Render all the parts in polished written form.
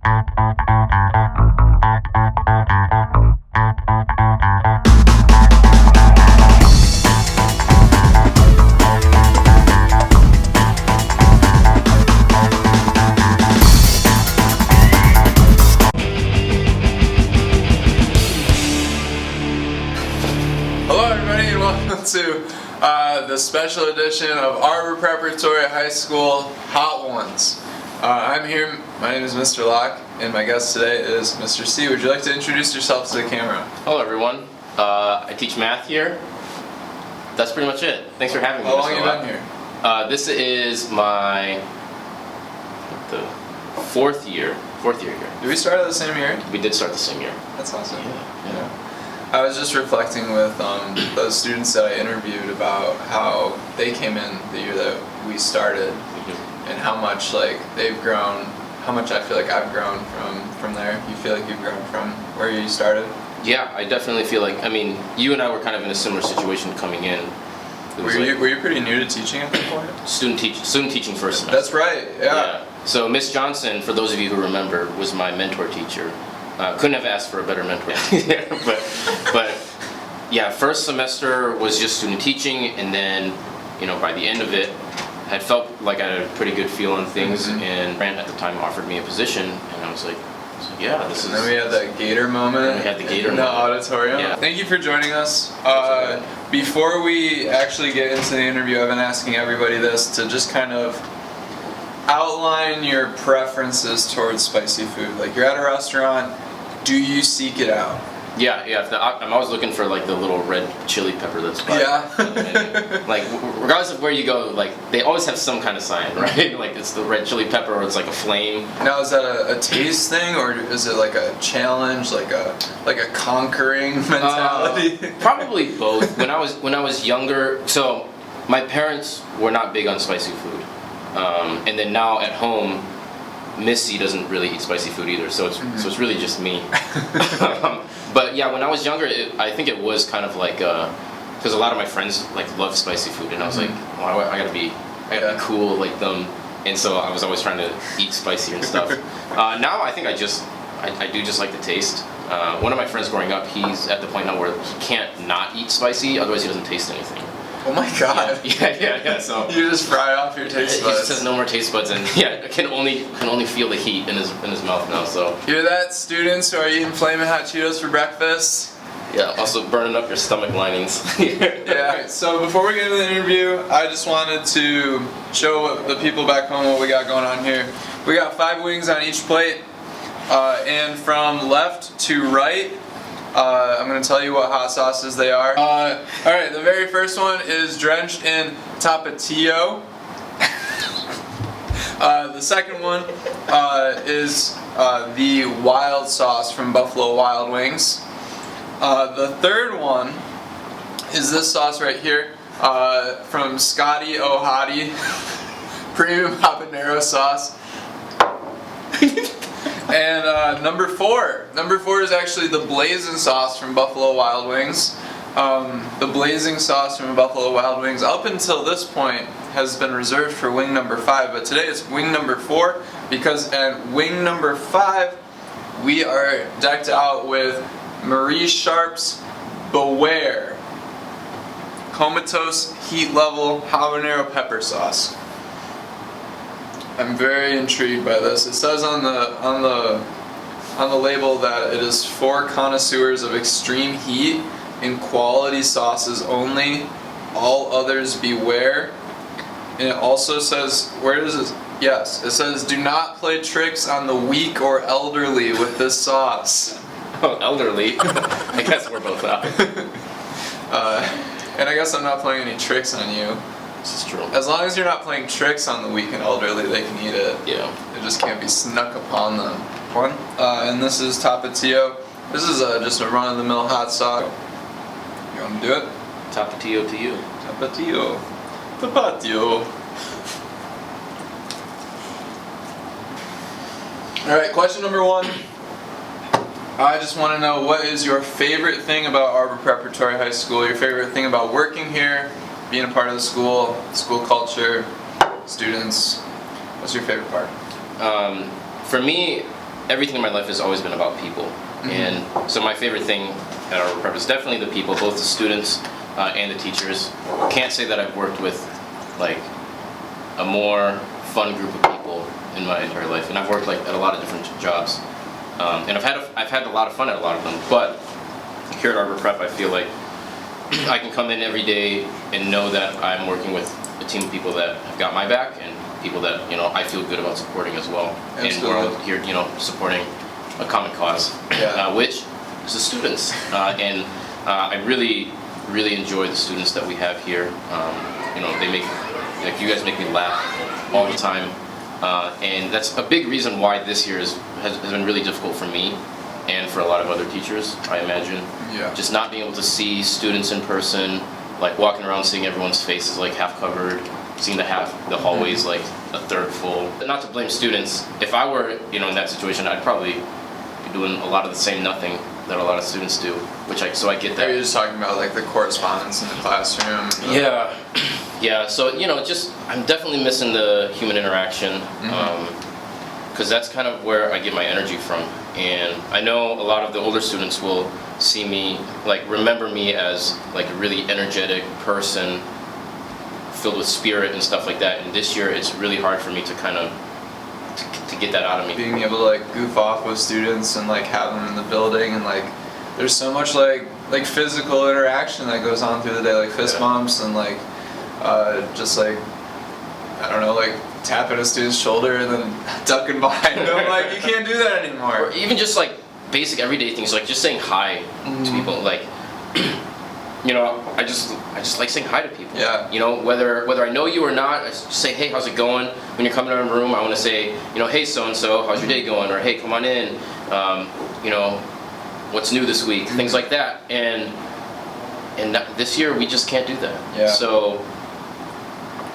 To the special edition of Arbor Preparatory High School Hot Ones. I'm here, my name is Mr. Lach, and my guest today is Mr. C. Would you like to introduce yourself to the camera? Hello everyone, I teach math here. That's pretty much it. Thanks for having me. How long have you been here? This is my fourth year here. Did we start at the same year? We did start the same year. That's awesome. Yeah. I was just reflecting with those students that I interviewed about how they came in the year that we started, and how much like they've grown, how much I feel like I've grown from there. You feel like you've grown from where you started? Yeah, I definitely feel like, I mean, you and I were kind of in a similar situation coming in. Were you pretty new to teaching at that point? Student teaching first semester. That's right, yeah. So Miss Johnson, for those of you who remember, was my mentor teacher. Couldn't have asked for a better mentor. Yeah, but yeah, first semester was just student teaching, and then, you know, by the end of it, I felt like I had a pretty good feel on things, and Brent at the time offered me a position, and I was like, yeah, this is... And then we had that Gator moment. And we had the Gator in the auditorium. Yeah. Thank you for joining us. Before we actually get into the interview, I've been asking everybody this, to just kind of outline your preferences towards spicy food. Like, you're at a restaurant, do you seek it out? Yeah. I'm always looking for like the little red chili pepper that's by the menu. Like, regardless of where you go, like they always have some kind of sign, right? Like it's the red chili pepper, or it's like a flame. Now, is that a taste thing, or is it like a challenge, like a conquering mentality? Probably both. When I was younger, so my parents were not big on spicy food. And then now at home, Missy doesn't really eat spicy food either, so it's really just me. But yeah, when I was younger, I think it was kind of like because a lot of my friends like love spicy food, and I was like, well, I gotta be cool like them, and so I was always trying to eat spicy and stuff. Now I think I do just like the taste. One of my friends growing up, he's at the point now where he can't not eat spicy, otherwise he doesn't taste anything. Oh my god! Yeah. So you just fry off your taste buds. He just has no more taste buds, and can only feel the heat in his mouth now. So hear that, students who are eating Flamin' Hot Cheetos for breakfast? Yeah, also burning up your stomach linings. Yeah. So before we get into the interview, I just wanted to show the people back home what we got going on here. We got 5 wings on each plate, and from left to right, I'm going to tell you what hot sauces they are. Alright, the very first one is drenched in Tapatio. The second one is the wild sauce from Buffalo Wild Wings. The third one is this sauce right here from Scotty O'Hottie Premium Habanero Sauce. And number four is actually the blazing sauce from Buffalo Wild Wings. The blazing sauce from Buffalo Wild Wings, up until this point, has been reserved for wing number 5, but today it's wing number 4, because at wing number 5, we are decked out with Marie Sharp's Beware Comatose Heat Level Habanero Pepper Sauce. I'm very intrigued by this. It says on the label that it is for connoisseurs of extreme heat and quality sauces only. All others beware. And it also says, where does it? Yes, it says, do not play tricks on the weak or elderly with this sauce. Oh, elderly? I guess we're both out. And I guess I'm not playing any tricks on you. This is true. As long as you're not playing tricks on the weak and elderly, they can eat it. Yeah. It just can't be snuck upon them. And this is Tapatio. This is just a run-of-the-mill hot sauce. You want to do it? Tapatio to you. Tapatio. Tapatio. Alright, question number 1. I just want to know, what is your favorite thing about Arbor Preparatory High School? Your favorite thing about working here, being a part of the school culture, students? What's your favorite part? For me, everything in my life has always been about people. And so my favorite thing at Arbor Prep is definitely the people, both the students and the teachers. Can't say that I've worked with like a more fun group of people in my entire life, and I've worked like at a lot of different jobs, and I've had a lot of fun at a lot of them. But here at Arbor Prep, I feel like I can come in every day and know that I'm working with a team of people that have got my back and people that I feel good about supporting as well. Absolutely. And we're all here supporting a common cause, which is the students. And I really enjoy the students that we have here. They make, like, you guys make me laugh all the time. And that's a big reason why this year has been really difficult for me and for a lot of other teachers, I imagine. Yeah. Just not being able to see students in person, like walking around seeing everyone's faces like half covered, seeing the hallways like a third full. Not to blame students. If I were in that situation, I'd probably be doing a lot of the same nothing that a lot of students do, so I get that. Are you just talking about like the correspondence in the classroom? Yeah, so I'm definitely missing the human interaction, because that's kind of where I get my energy from. And I know a lot of the older students will see me, like remember me as like a really energetic person, filled with spirit and stuff like that. And this year it's really hard for me to kind of to get that out of me. Being able to like goof off with students and like have them in the building, and like there's so much like physical interaction that goes on through the day, like fist bumps and like just like, I don't know, like tapping a student's shoulder and then ducking behind them. Like you can't do that anymore. Or even just like basic everyday things, like just saying hi to people. Like I just like saying hi to people. Yeah. Whether I know you or not, I just say, hey, how's it going? When you're coming in a room, I want to say, hey, so and so, how's your day going? Or hey, come on in. What's new this week? Things like that. And this year we just can't do that. Yeah. So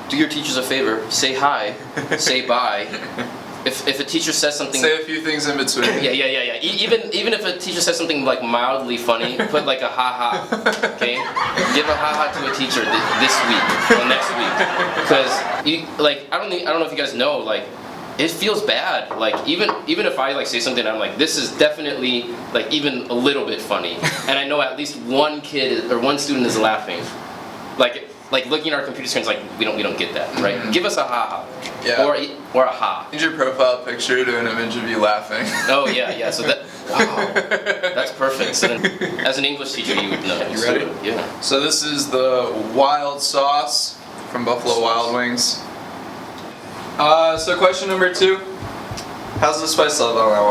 do your teachers a favor. Say hi. Say bye. If a teacher says something, say a few things in between. Yeah. Even if a teacher says something like mildly funny, put like a ha-ha. Okay, give a ha-ha to a teacher this week or next week, because I don't know if you guys know, like it feels bad. Like even if I like say something, I'm like, this is definitely like even a little bit funny, and I know at least one kid or one student is laughing. Like looking at our computer screens, like we don't get that, right? Give us a ha-ha. Yeah. Or a ha. Change your profile picture to an image of you laughing. Oh yeah. So that's perfect. So then, as an English teacher, you would know. You ready? Yeah. So this is the wild sauce from Buffalo Wild Wings. So question number 2. How's the spice level on that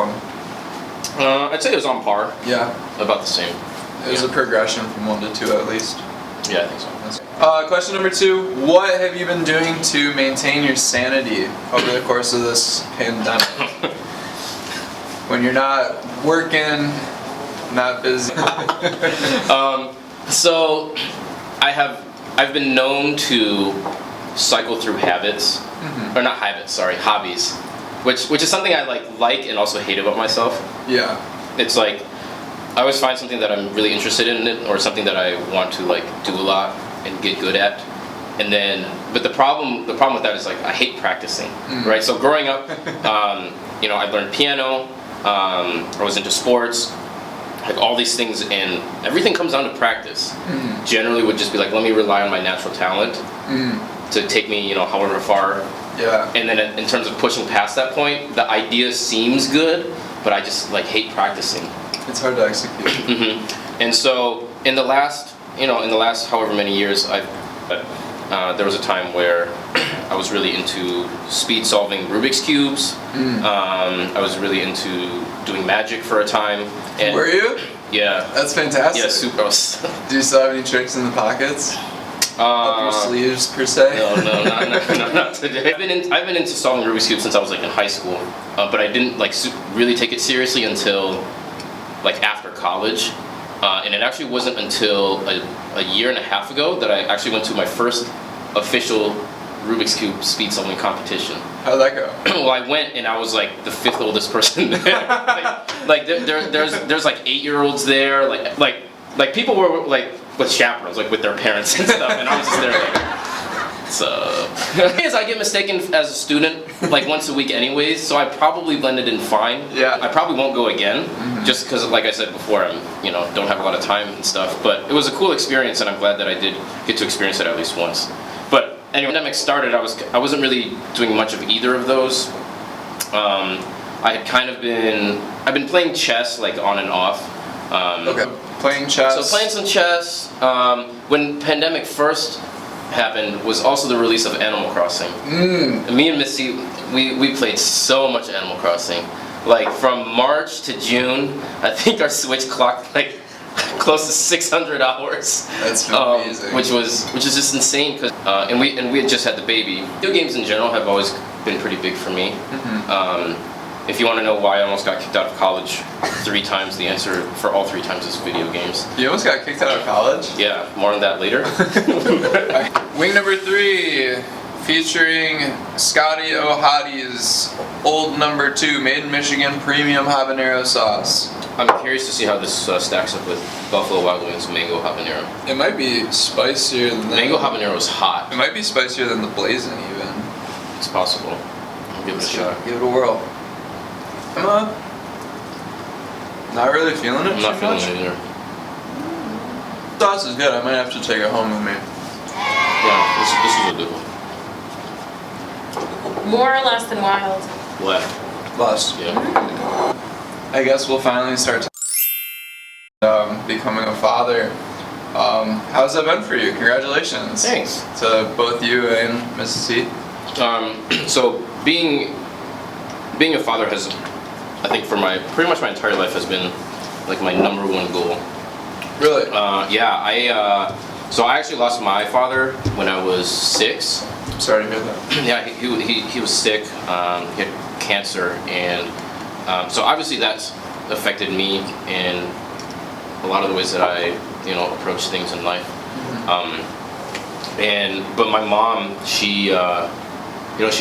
one? I'd say it was on par. Yeah. About the same. It was a progression from 1 to 2 at least. Yeah, I think so. Question number 2, what have you been doing to maintain your sanity over the course of this pandemic? When you're not working, not busy. So I've been known to cycle through habits, or not habits, sorry, hobbies, which is something I like and also hate about myself. Yeah. It's like I always find something that I'm really interested in it, or something that I want to like do a lot and get good at, and then but the problem with that is like I hate practicing, right? So growing up, I learned piano, I was into sports, like all these things, and everything comes down to practice. Generally would just be like, let me rely on my natural talent to take me however far. Yeah. And then in terms of pushing past that point, the idea seems good, but I just like hate practicing. It's hard to execute. And so in the last however many years, there was a time where I was really into speed solving Rubik's cubes. I was really into doing magic for a time. And were you? Yeah. That's fantastic. Yeah, super. Do you still have any tricks in the pockets? Up your sleeves, per se? No, not today. I've been into solving Rubik's cubes since I was like in high school, but I didn't like really take it seriously until like after college. And it actually wasn't until a year and a half ago that I actually went to my first official Rubik's Cube speed solving competition. How'd that go? Well, I went and I was like the 5th oldest person there. There's like 8-year-olds there, like people were like with chaperones, like with their parents and stuff, and I was just there So, the thing is, I get mistaken as a student like once a week anyways, so I probably blended in fine. Yeah. I probably won't go again, just because, like I said before, don't have a lot of time and stuff. But it was a cool experience, and I'm glad that I did get to experience it at least once. But anyway, when the pandemic started, I wasn't really doing much of either of those. I've been playing chess like on and off. Okay. Playing chess. So playing some chess. When pandemic first happened was also the release of Animal Crossing. And me and Missy, we played so much Animal Crossing. Like from March to June, I think our Switch clocked like close to 600 hours. That's amazing. Which is just insane because and we had just had the baby. Video games in general have always been pretty big for me. If you want to know why I almost got kicked out of college 3 times, the answer for all 3 times is video games. You almost got kicked out of college? Yeah, more on that later. Wing number 3, featuring Scotty O'Hotty's Old Number 2 Made in Michigan Premium Habanero Sauce. I'm curious to see how this stacks up with Buffalo Wild Wings Mango Habanero. It might be spicier than Mango Habanero is hot. It might be spicier than the Blazing even. It's possible. I'll give it a shot. Give it a whirl. Not really feeling it I'm not too feeling much. it either. Sauce is good. I might have to take it home with me. Yeah, this is a good one. More or less than wild. Left. Lust. Yeah. I guess we'll finally start becoming a father. How's that been for you? Congratulations. Thanks. To both you and Mrs. C. So being a father has, I think for pretty much my entire life has been like my #1 goal. Really? Yeah, so I actually lost my father when I was 6. I'm sorry to hear that. Yeah, he was sick. He had cancer, and so obviously that's affected me in a lot of the ways that I approach things in life. But my mom, she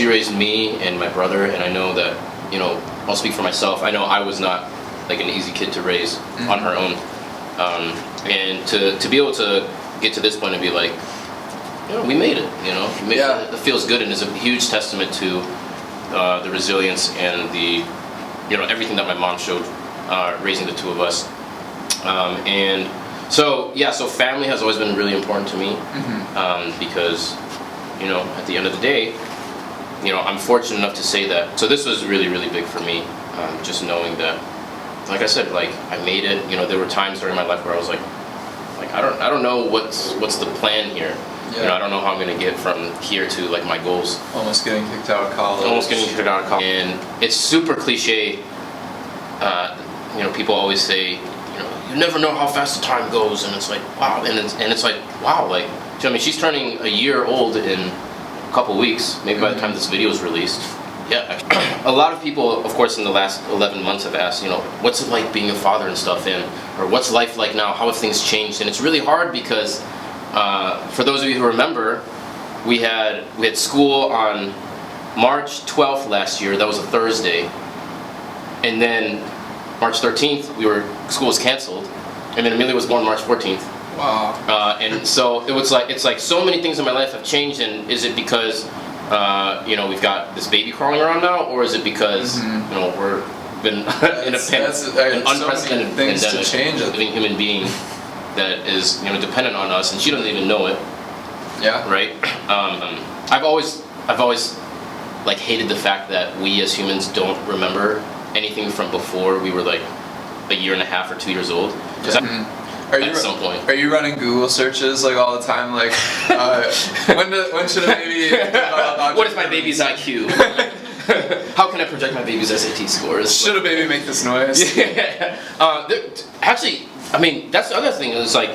raised me and my brother, and I know that I'll speak for myself. I know I was not like an easy kid to raise on her own, and to be able to get to this point and be like, we made it. We made it. It feels good and is a huge testament to the resilience and the everything that my mom showed raising the 2 of us. And so family has always been really important to me, because at the end of the day, I'm fortunate enough to say that. So this was really, really big for me, just knowing that, like I said, like I made it. There were times during my life where I was like I don't know what's the plan here. Yeah. I don't know how I'm gonna get from here to like my goals. Almost getting kicked out of college. And it's super cliche. People always say, you never know how fast the time goes, and it's like wow, and it's like wow, like she's turning a year old in a couple weeks, maybe by the time this video is released. Yeah, a lot of people, of course, in the last 11 months have asked, what's it like being a father and stuff, or what's life like now? How have things changed? And it's really hard because, for those of you who remember, we had school on March 12th last year. That was a Thursday, and then March 13th, school was canceled, and then Amelia was born March 14th. Wow. And so it's like so many things in my life have changed. And is it because we've got this baby crawling around now, or is it because we're been in an unprecedented things pandemic, to change it. living human being that is dependent on us, and she doesn't even know it. Yeah. Right. I've always like hated the fact that we as humans don't remember anything from before we were like a year and a half or 2 years old. At some point. Are you running Google searches like all the time? Like, when should a baby? What is my baby's IQ? How can I project my baby's SAT scores? Should a baby make this noise? Yeah. Actually, I mean, that's the other thing. Is like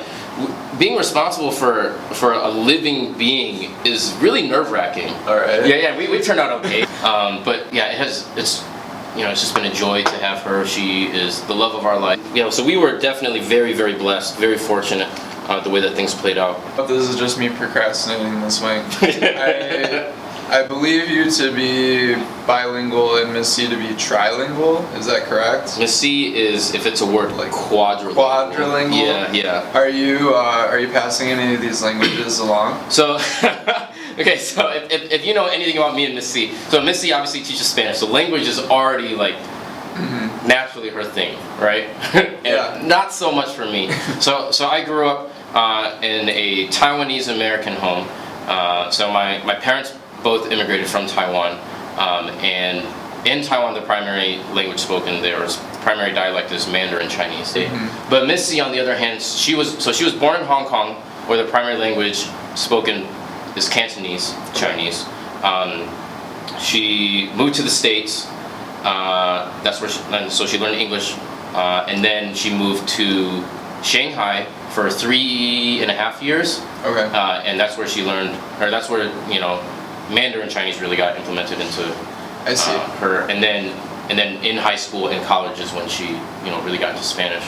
being responsible for a living being is really nerve-wracking. All right. Yeah. We turned out okay. But yeah, it's just been a joy to have her. She is the love of our life. Yeah, so we were definitely very, very blessed, very fortunate the way that things played out. This is just me procrastinating this wing. I believe you to be bilingual and Miss C to be trilingual. Is that correct? Miss C is, if it's a word, like quadrilingual. Quadrilingual? Yeah. Are you passing any of these languages along? So, Okay, so if you know anything about me and Miss C, so Miss C obviously teaches Spanish, so language is already like naturally her thing, right? And Yeah. not so much for me. So I grew up in a Taiwanese American home. So my parents both immigrated from Taiwan, and in Taiwan the primary language spoken there, or primary dialect, is Mandarin Chinese. But Miss C, on the other hand, she was born in Hong Kong, where the primary language spoken is Cantonese Chinese. She moved to the States. That's where so she learned English, and then she moved to Shanghai for 3.5 years. Okay. And that's where she learned, or that's where Mandarin Chinese really got implemented into I see. her. And then in high school and college is when she really got into Spanish.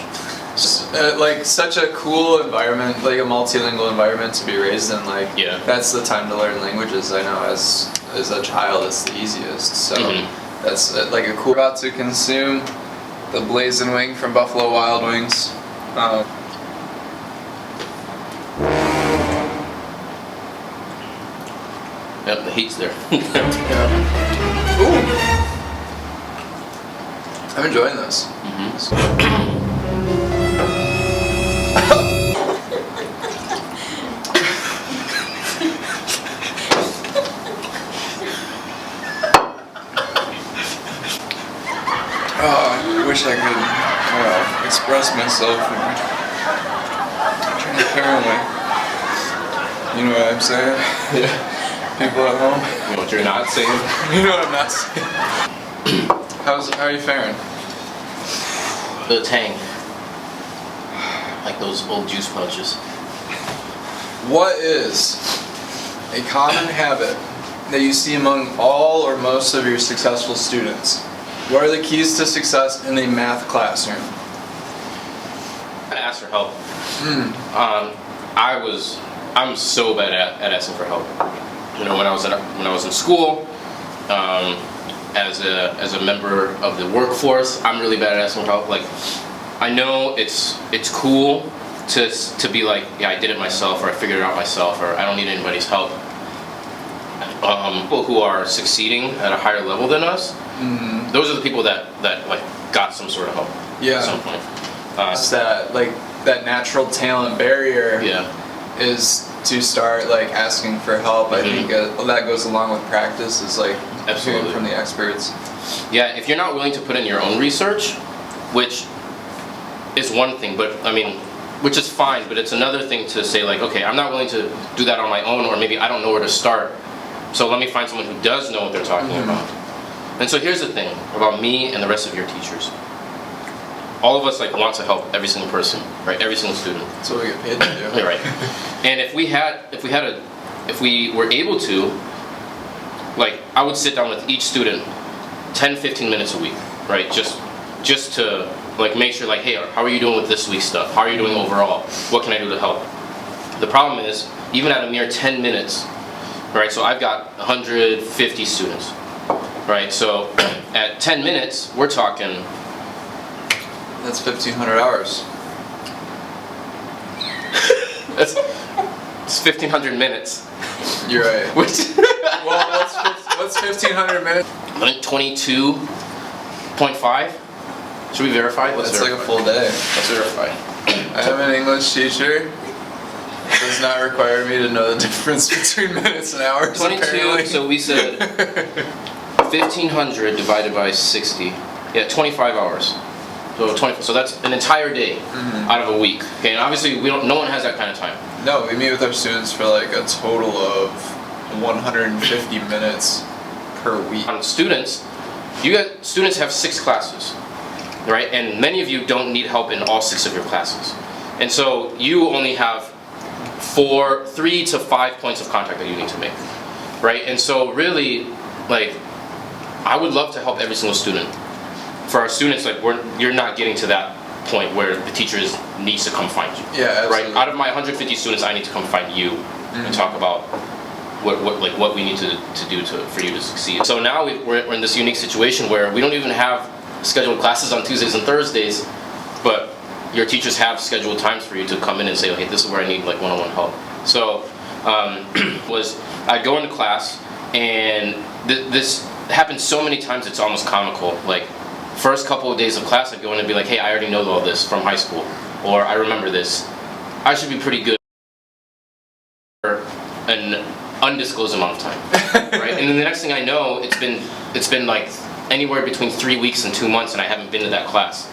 Like such a cool environment, like a multilingual environment to be raised in. Like Yeah. that's the time to learn languages. I know as a child, it's the easiest. So that's like a cool. We're about to consume the blazing wing from Buffalo Wild Wings. Yep, the heat's there. Ooh. I'm enjoying this. I wish I could express myself more transparently. You know what I'm saying? Yeah. People at home. You know what you're not saying? You know what I'm not saying. How are you faring? The tang. Like those old juice pouches. What is a common habit that you see among all or most of your successful students? What are the keys to success in a math classroom? I asked for help. I'm so bad at asking for help. When I was in school, as a member of the workforce, I'm really bad at asking for help. Like, I know it's cool to be like, yeah, I did it myself, or I figured it out myself, or I don't need anybody's help. People who are succeeding at a higher level than us, those are the people that like got some sort of help Yeah. at some point. It's that natural talent barrier. Yeah. Is to start like asking for help. I think that goes along with practice. Is like Absolutely. hearing from the experts. Yeah, if you're not willing to put in your own research, which is one thing, but I mean, which is fine, but it's another thing to say like, okay, I'm not willing to do that on my own, or maybe I don't know where to start. So let me find someone who does know what they're talking about. And so here's the thing about me and the rest of your teachers. All of us like want to help every single person, right? Every single student. That's what we get paid to do. Right. And if we were able to, like, I would sit down with each student 10-15 minutes a week, right? Just to like make sure like, hey, how are you doing with this week's stuff? How are you doing overall? What can I do to help? The problem is, even at a mere 10 minutes, right? So I've got 150 students, right? So at 10 minutes, we're talking. That's 1,500 hours. It's 1,500 minutes. You're right. Which Well, what's 1,500 minutes? I think 22.5. Should we verify? Let's That's like verify. a full day. Let's verify. I am an English teacher. It does not require me to know the difference between minutes and hours. 22. Apparently. So we said 1,500 divided by 60. Yeah, 25 hours. So 20. So that's an entire day out of a week. Okay, and obviously no one has that kind of time. No, we meet with our students for like a total of 150 minutes per week. On students have 6 classes, right? And many of you don't need help in all 6 of your classes. And so you only have 3 to 5 points of contact that you need to make, right? And so really, like, I would love to help every single student. For our students, like, you're not getting to that point where the teacher needs to come find you. Yeah, absolutely. Right? Out of my 150 students, I need to come find you and talk about what we need to do for you to succeed. So now we're in this unique situation where we don't even have scheduled classes on Tuesdays and Thursdays, but your teachers have scheduled times for you to come in and say, okay, this is where I need like one-on-one help. So was I'd go into class, and this happened so many times it's almost comical. Like, first couple of days of class, I'd go in and be like, hey, I already know all this from high school, or I remember this. I should be pretty good for an undisclosed amount of time, right? And then the next thing I know, it's been like anywhere between 3 weeks and 2 months, and I haven't been to that class.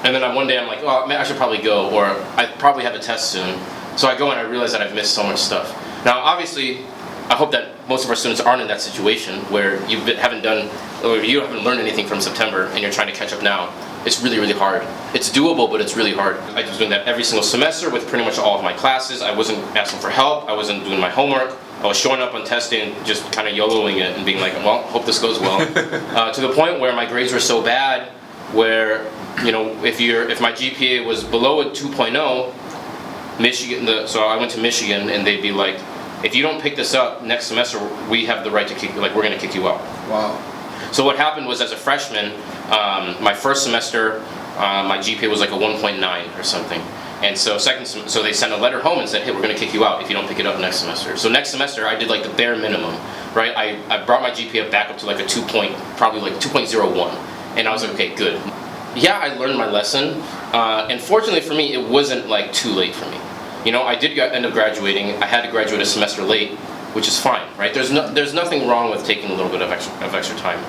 And then one day I'm like, oh, man, I should probably go, or I probably have a test soon. So I go and I realize that I've missed so much stuff. Now, obviously, I hope that most of our students aren't in that situation where you haven't learned anything from September and you're trying to catch up now. It's really, really hard. It's doable, but it's really hard. I was doing that every single semester with pretty much all of my classes. I wasn't asking for help. I wasn't doing my homework. I was showing up on testing, just kind of YOLOing it and being like, well, hope this goes well. To the point where my grades were so bad, where, you know, if my GPA was below a 2.0, Michigan, so I went to Michigan, and they'd be like, if you don't pick this up next semester, we have the right to kick, like, we're gonna kick you out. Wow. So what happened was, as a freshman, my first semester, my GPA was like a 1.9 or something. And so so they sent a letter home and said, hey, we're gonna kick you out if you don't pick it up next semester. So next semester, I did like the bare minimum, right? I brought my GPA back up to like a probably like 2.01. And I was like, okay, good. Yeah, I learned my lesson. And fortunately for me, it wasn't like too late for me. You know, I did end up graduating. I had to graduate a semester late, which is fine, right? There's nothing wrong with taking a little bit of extra time.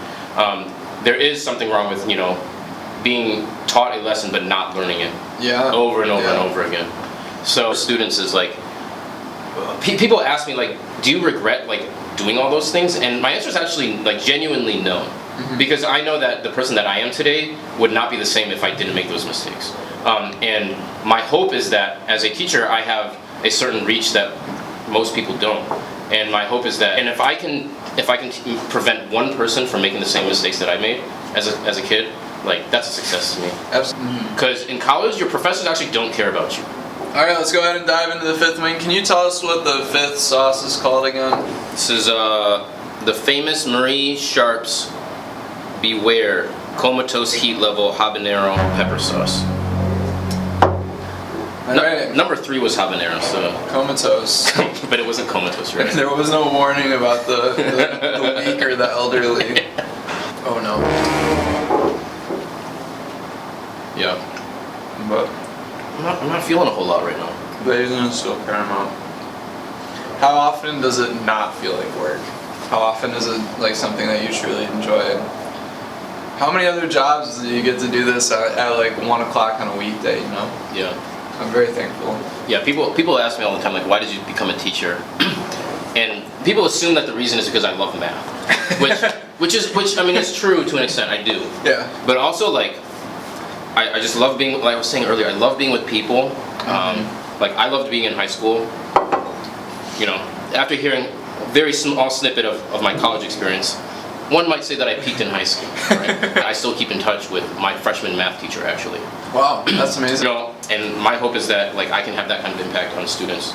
There is something wrong with, you know, being taught a lesson but not learning it over and over and over again. So students is like, people ask me like, do you regret like doing all those things? And my answer is actually like genuinely no. Because I know that the person that I am today would not be the same if I didn't make those mistakes. And my hope is that as a teacher, I have a certain reach that most people don't. And my hope is that, and if I can prevent one person from making the same mistakes that I made as a kid, like, that's a success to me. Absolutely. Because in college, your professors actually don't care about you. All right, let's go ahead and dive into the fifth wing. Can you tell us what the fifth sauce is called again? This is the famous Marie Sharp's Beware Comatose Heat Level Habanero Pepper Sauce. Right. Number 3 was habanero, so Comatose. but it wasn't comatose, right? There was no warning about the weak or the elderly. Oh no. Yeah. But I'm not feeling a whole lot right now. Blazing is still paramount. How often does it not feel like work? How often is it like something that you truly enjoy? How many other jobs do you get to do this at like 1 o'clock on a weekday, you know? Yeah. I'm very thankful. Yeah, people ask me all the time, like, why did you become a teacher? And people assume that the reason is because I love math, which I mean, it's true to an extent. I do. Yeah. But also, like, I just love being, like I was saying earlier, I love being with people. Like, I loved being in high school. You know, after hearing a very small snippet of my college experience, one might say that I peaked in high school. Right? I still keep in touch with my freshman math teacher, actually. Wow, that's amazing. You know, and my hope is that like I can have that kind of impact on students,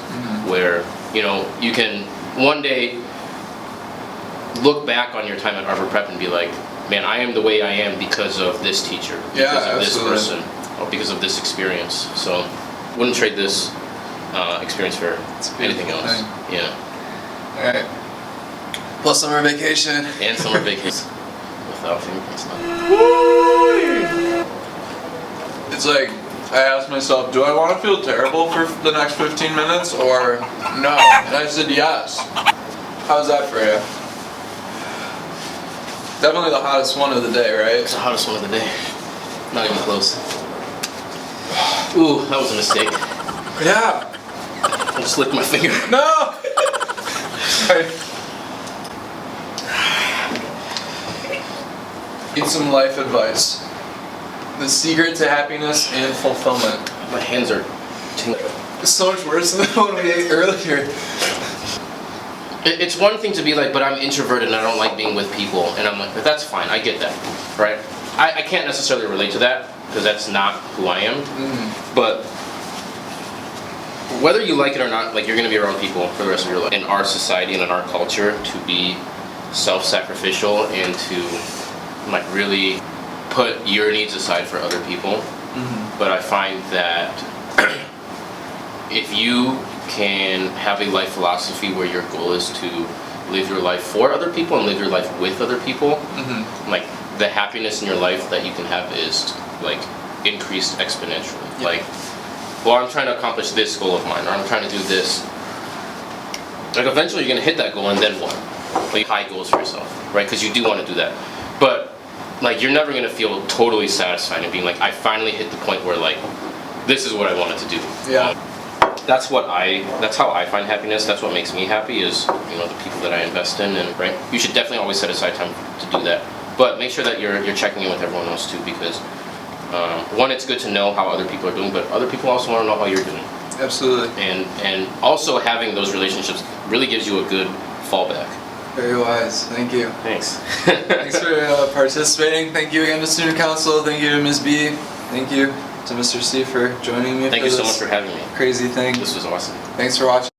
where, you know, you can one day look back on your time at Arbor Prep and be like, man, I am the way I am because of this teacher, because of this person, or because of this experience. So, wouldn't trade this experience for anything else. Thing. Yeah. All right. Plus summer vacation. And summer vacation without fingerprints. It's like, I asked myself, do I want to feel terrible for the next 15 minutes or no? And I said yes. How's that for you? Definitely the hottest one of the day, right? It's the hottest one of the day. Not even close. Ooh, that was a mistake. Yeah. I just licked my finger. No! Sorry. Need some life advice. The secret to happiness and fulfillment. My hands are tingling. It's so much worse than the one we ate earlier. It's one thing to be like, but I'm introverted and I don't like being with people. And I'm like, but that's fine, I get that, right? I can't necessarily relate to that, because that's not who I am. But whether you like it or not, like, you're going to be around people for the rest of your life. In our society and in our culture, to be self-sacrificial and to like really put your needs aside for other people. But I find that if you can have a life philosophy where your goal is to live your life for other people and live your life with other people, like the happiness in your life that you can have is like increased exponentially. Like, well, I'm trying to accomplish this goal of mine, or I'm trying to do this. Like eventually you're gonna hit that goal, and then what? Like high goals for yourself, right? Because you do want to do that, but like you're never gonna feel totally satisfied and being like, I finally hit the point where like this is what I wanted to do. Yeah. That's how I find happiness. That's what makes me happy is, you know, the people that I invest in, and right. You should definitely always set aside time to do that, but make sure that you're checking in with everyone else too, because one, it's good to know how other people are doing, but other people also want to know how you're doing. Absolutely. And also having those relationships really gives you a good fallback. Very wise. Thank you. Thanks. Thanks for participating. Thank you again to Student Council. Thank you to Ms. B. Thank you to Mr. C for joining me. Thank for you so this much for having me. crazy thing. This was awesome. Thanks for watching.